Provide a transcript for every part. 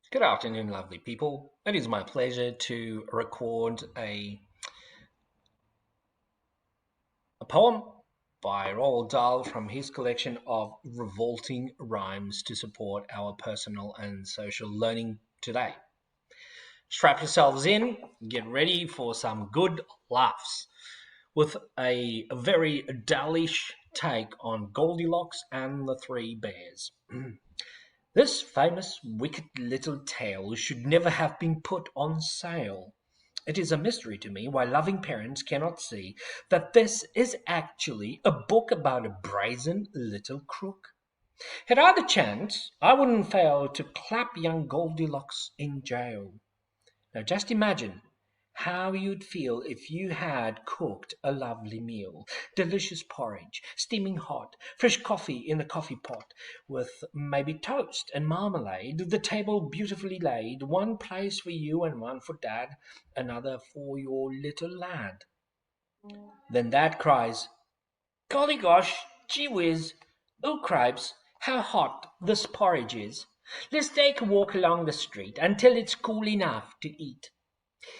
Good afternoon, lovely people. It is my pleasure to record a poem by Roald Dahl from his collection of revolting rhymes to support our personal and social learning today. Strap yourselves in, get ready for some good laughs with a very Dalish take on Goldilocks and the Three Bears. This famous wicked little tale should never have been put on sale. It is a mystery to me why loving parents cannot see that this is actually a book about a brazen little crook. Had I the chance, I wouldn't fail to clap young Goldilocks in jail. Now just imagine how you'd feel if you had cooked a lovely meal, delicious porridge, steaming hot, fresh coffee in the coffee pot, with maybe toast and marmalade, the table beautifully laid, one place for you and one for Dad, another for your little lad. Then Dad cries, "Golly gosh, gee whiz, oh cripes, how hot this porridge is. Let's take a walk along the street until it's cool enough to eat."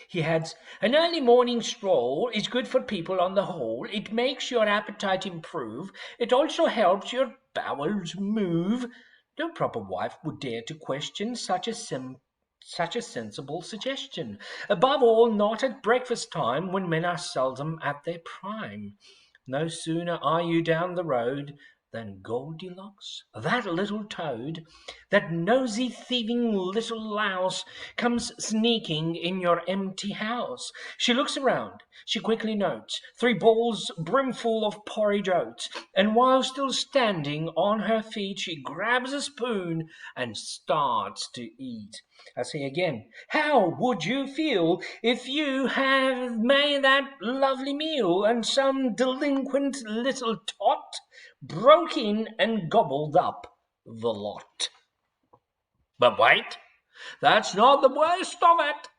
He adds, "An early morning stroll is good for people on the whole. It makes your appetite improve. It also helps your bowels move." No proper wife would dare to question such a sensible suggestion. Above all, not at breakfast time, when men are seldom at their prime. No sooner are you down the road than Goldilocks, that little toad, that nosy thieving little louse, comes sneaking in your empty house. She looks around, she quickly notes 3 bowls brimful of porridge oats, and while still standing on her feet, she grabs a spoon and starts to eat. I say again, how would you feel if you had made that lovely meal and some delinquent little tot broke in and gobbled up the lot? But wait, that's not the worst of it.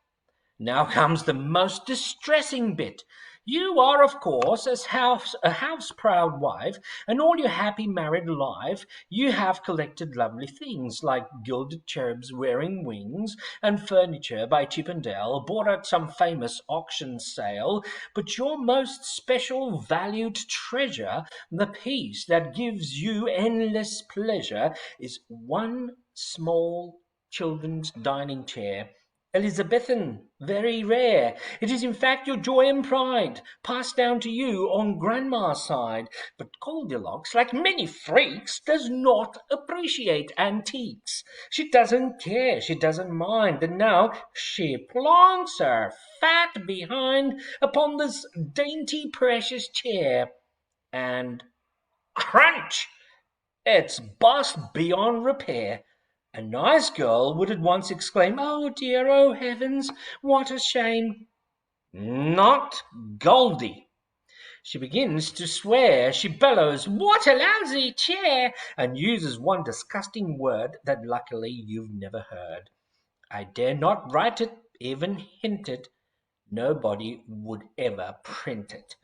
Now comes the most distressing bit. You are, of course, a house-proud wife, and all your happy married life you have collected lovely things like gilded cherubs wearing wings and furniture by Chippendale bought at some famous auction sale. But your most special valued treasure, the piece that gives you endless pleasure, is one small children's dining chair. Elizabethan, very rare. It is in fact your joy and pride, passed down to you on Grandma's side. But Goldilocks, like many freaks, does not appreciate antiques. She doesn't care, she doesn't mind, and now she plonks her fat behind upon this dainty precious chair, and crunch! It's bust beyond repair. A nice girl would at once exclaim, "Oh dear, oh heavens, what a shame!" Not Goldie. She begins to swear. She bellows, "What a lousy chair!" and uses one disgusting word that luckily you've never heard. I dare not write it, even hint it. Nobody would ever print it.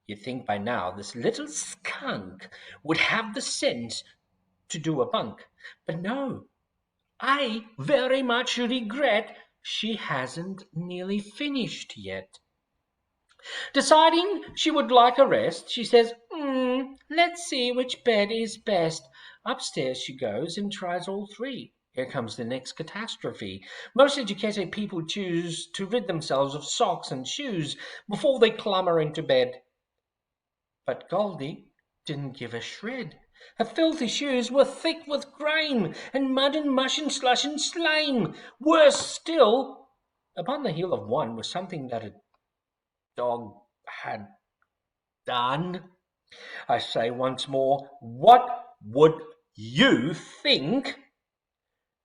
You'd think by now this little skunk would have the sense to do a bunk. But no, I very much regret she hasn't nearly finished yet. Deciding she would like a rest, she says, let's see which bed is best." Upstairs she goes and tries all 3. Here comes the next catastrophe. Most educated people choose to rid themselves of socks and shoes before they clamber into bed. But Goldie didn't give a shred. Her filthy shoes were thick with grime, and mud and mush and slush and slime. Worse still, upon the heel of one was something that a dog had done. I say once more, what would you think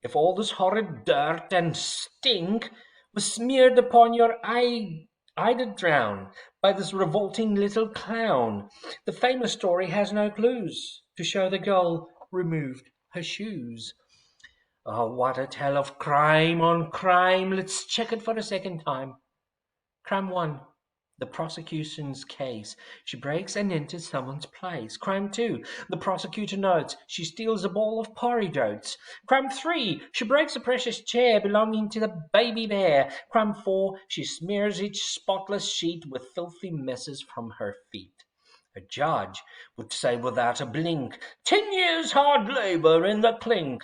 if all this horrid dirt and stink was smeared upon your eider drown by this revolting little clown? The famous story has no clues to show the girl removed her shoes. Oh, what a tale of crime on crime. Let's check it for a second time. Crime 1. The prosecution's case. She breaks and enters someone's place. Crime 2. The prosecutor notes. She steals a bowl of porridge oats. Crime 3. She breaks a precious chair belonging to the baby bear. Crime 4. She smears each spotless sheet with filthy messes from her feet. A judge would say without a blink, 10 years hard labor in the clink.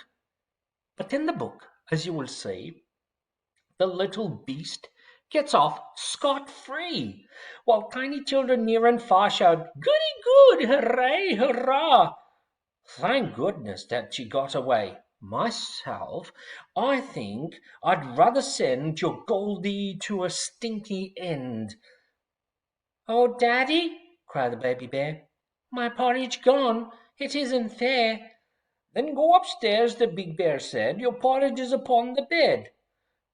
But in the book, as you will see, the little beast gets off scot-free, while tiny children near and far shout, "Goody good, hooray, hurrah!" Thank goodness that she got away. Myself, I think I'd rather send your Goldie to a stinky end. "Oh, Daddy," cried the baby bear, "my porridge gone. It isn't fair." "Then go upstairs," the big bear said. "Your porridge is upon the bed.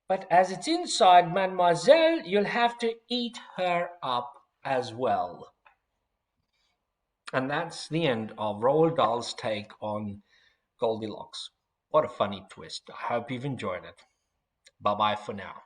But as it's inside, mademoiselle, you'll have to eat her up as well." And that's the end of Roald Dahl's take on Goldilocks. What a funny twist. I hope you've enjoyed it. Bye-bye for now.